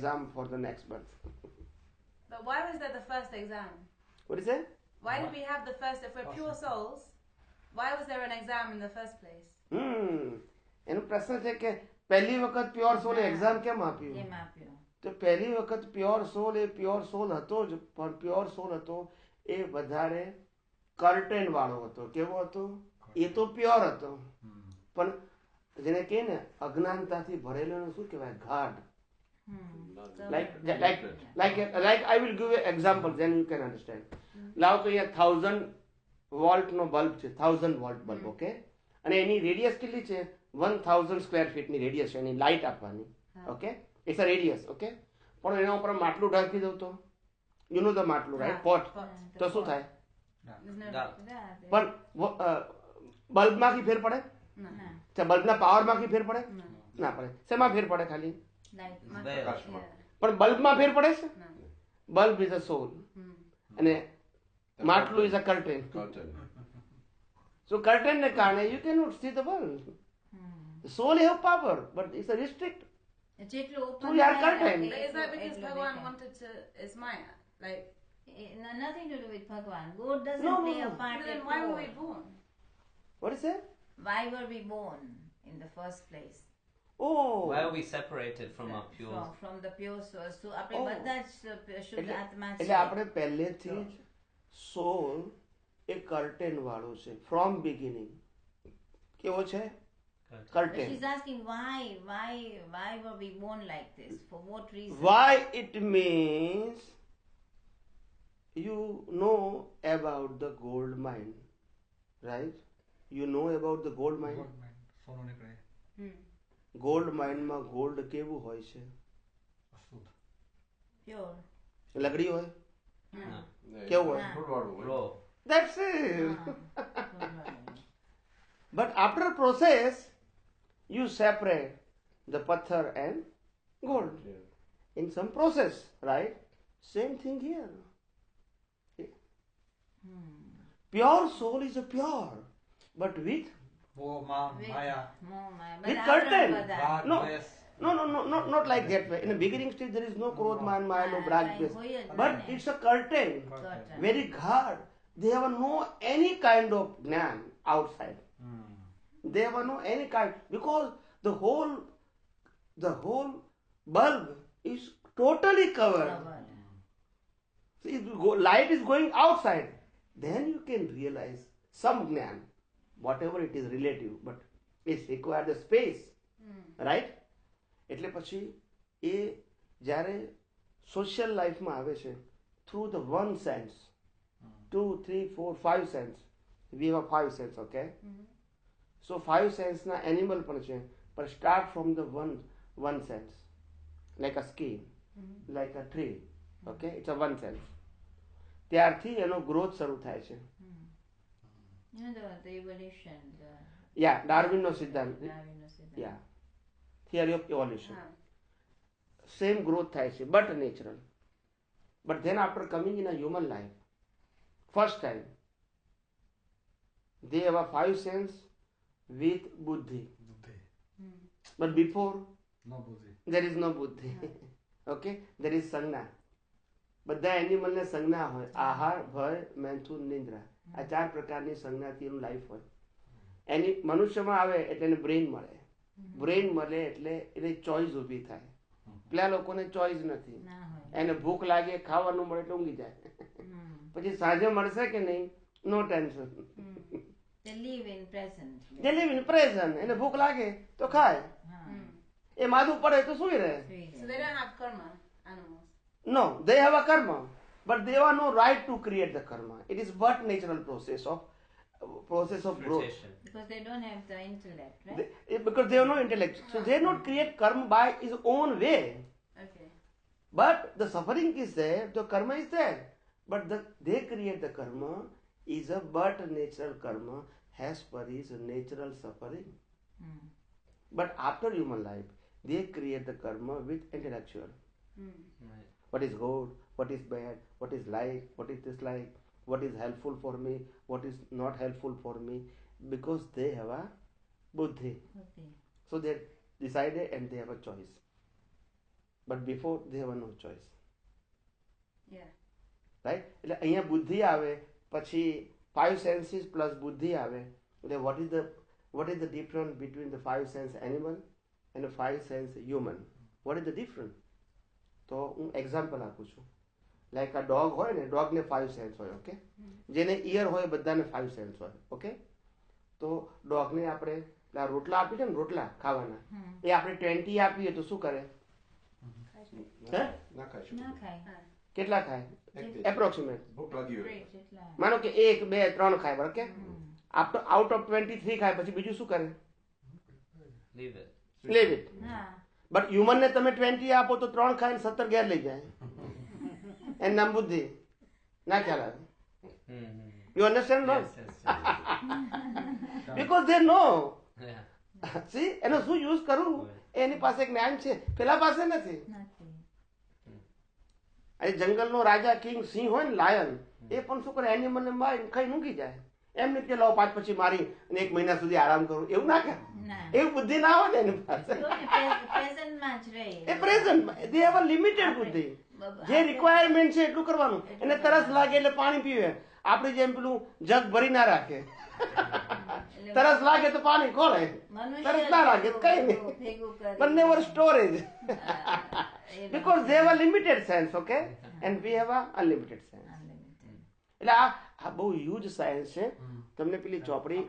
exam for the next birth. But why was that the first exam? What is it? Why did we have the first, if we're pure souls, why was there an exam in the first place? એનો પ્રશ્ન છે કે પહેલી વખત pure સોલ exam કેમ આપ્યું? તો પહેલી વખત પ્યોર સોલ એ પ્યોર સોલ હતો જ, પણ પ્યોર સોલ હતો એ વધારે કર્ટેન વાળો હતો. કેવો હતો? એ તો પ્યોર હતો, પણ જેને કહે ને અજ્ઞાનતાથી ભરેલો શું કહેવાય? ગાઢ. like I will give you example, then you can understand. લાવ તો અહીંયા 1000 વોલ્ટ નો બલ્બ છે, 1000 વોલ્ટ બલ્બ, ઓકે, અને એની રેડિયસ કેટલી છે? 1000 સ્ક્વેર ફીટ ની રેડિયસ છે એની લાઇટ આપવાની, okay, it's a radius, okay. પણ એના ઉપર માટલું ઢાંકી દઉં તો યુ નો ધ માટલું, રાઈટ, પોટ, તો શું થાય? પણ બલ્બમાંથી ફેર પડે? બલ્બના પાવરમાંથી ફેર પડે? ના પડે. શેમાં ફેર પડે? ખાલી પણ બલ્બમાં ફેર પડે છે? બલ્બ ઇઝ અ સોલ અને માટલું is a curtain. So curtain ને કારણે you can not see the world. The soul have power, but it's a restrict. So you are curtain. Is that because Bhagwan wanted to? Is Maya like? Nothing to do with Bhagwan. God doesn't play a part. Then why were we born? What is that? Why were we born in the first place? Oh. Why are we separated from our pure? From the pure source. So આપણે બધા શુદ્ધ આત્મા છે. એટલે આપણે પહેલેથી સોલ એ curtain વાળો છે ફ્રોમ બિગિનિંગ. કેવો છે? Curtain. She's asking why were we born like this? For what reason? Why? It means you know about the gold mine, right? You know about the gold mine. સોનું નીકળે. Gold માઇનમાં gold કેવું હોય છે? Pure. લગડી હોય? કેવું હોય? Raw. That's it. But after process you separate the pathar and gold in some process, right? Same thing here. Pure soul is a pure, but with Maya. with curtain. Not like that way. In the beginning stage there is no krodh, man, maya, no brag, but it's a curtain, very hard. They have no any kind of jnana outside. They have no any kind, because the whole bulb is totally covered. See, light is going outside. Then you can realize some jnana, whatever it is relative, but it's required the space, right? એટલે પછી એ જ્યારે social લાઈફમાં આવે છે through the one sense, 2, 3, 4, 5 sense. We have 5 sense, okay? So 5 sense na animal પણ છે, but start from the one sense, like a skin, like a tree, okay? It's a one sense. ત્યારથી એનો growth શરૂ થાય છે. You know the evolution. Yeah, ડાર્વિનનો સિદ્ધાંત. Yeah, theory of evolution. Same growth થાય છે, but natural. But then after coming in a human life, first time they have a 5 sense with buddhi. But before No buddhi. there is no buddhi. Okay, there is સંજ્ઞા. બધા એનિમલને સંજ્ઞા હોય, આહાર, ભય, મૈથુન, નિંદ્રા. આ 4 પ્રકારની સંજ્ઞાથી એનું લાઈફ હોય. એની મનુષ્યમાં આવે એટલે એને બ્રેઇન મળે. બ્રેઇન મળે એટલે એને ચોઈસ ઊભી થાય. પેલા લોકોને ચોઈસ નથી, એને ભૂખ લાગે, ખાવાનું મળે એટલે ઊંઘી જાય. પછી સાંજે મળશે કે નહીં, નો tension. They live in present. They live in present. એને ભૂખ લાગે તો ખાય, એ માથું પડે તો સૂઈ રહે. So they don't have karma, animals. No, they have a karma, but they have no right to create the karma. It is but natural process of growth. Rotation. Because they don't have the intellect, right? Because they have no intellect, so they not create karma by his own way. Okay. But the suffering is there, the karma is there, but they create the karma is a but natural karma as per his natural suffering. But after human life, they create the karma with intellectual. Right. What is good, what is bad, what is like, what is dislike, what is helpful for me, what is not helpful for me, because they have a buddhi. Okay. So they decided and they have a choice. But before they have no choice, Yeah. Right? એટલે અહીંયા બુદ્ધિ આવે પછી 5 senses plus બુદ્ધિ આવે એટલે what is the difference between the 5 sense animal and 5 sense human? What is the difference? તો હું એક્ઝામ્પલ આપું છું. લાઈક આ ડોગ હોય ને, ડોગને 5 સેન્સ હોય, ઓકે? જેને ઇયર હોય બધાને 5 સેન્સ હોય, ઓકે? તો ડોગને આપણે પેલા રોટલા આપી છે ને, રોટલા ખાવાના, એ આપણે 20 આપીએ તો શું કરે? હે? ના ખાઈ શકું. ના ખાય. કેટલા ખાય એપ્રોક્સિમેટ? ભૂખ લાગી હોય. જેટલા. માનો કે 1 2 3 ખાય, બરાબર? કે આઉટ ઓફ 23 ખાય પછી બીજું શું કરે? Leave it. Leave it. હા. બટ હ્યુમનને તમે 20 આપો તો 3 ખાઈને 17 ઘેર લઈ જાય. એનું નામ બુદ્ધિ. ના ખ્યાલ આવે? You understand? No, Yes, yes, yes. Because they know. Yeah. See, એનો શું યુઝ કરવું એની પાસે જ્ઞાન છે, પેલા પાસે નથી. નથી. આ જંગલનો રાજા કિંગ સિંહ હોય ને, લાયન, એ પણ શું કરે? એનિમલને મારી ખાઈ ઊંઘી જાય. એમ નથી કે લાવો 5 પછી મારી અને 1 મહિના સુધી આરામ કરું, એવું ના કરે. ના. એવું બુદ્ધિ ના હોય ને એની પાસે. પ્રેઝન્ટમાં જ રહે. એ present, they have a limited બુદ્ધિ. જે રિક્વાયરમેન્ટ છે એટલું કરવાનું. એને તરસ લાગે એટલે પાણી પીવે. આપણે જેમ પેલું જગ ભરી ના રાખે. તરસ લાગે તો પાણી ખોલે, તરસ ના લાગે તો કઈ નહીં. બંને વર storage. Because they have a limited sense, okay? And we have a unlimited sense. એટલે આ બહુ હ્યુજ સાયન્સ છે. તમને પેલી ચોપડી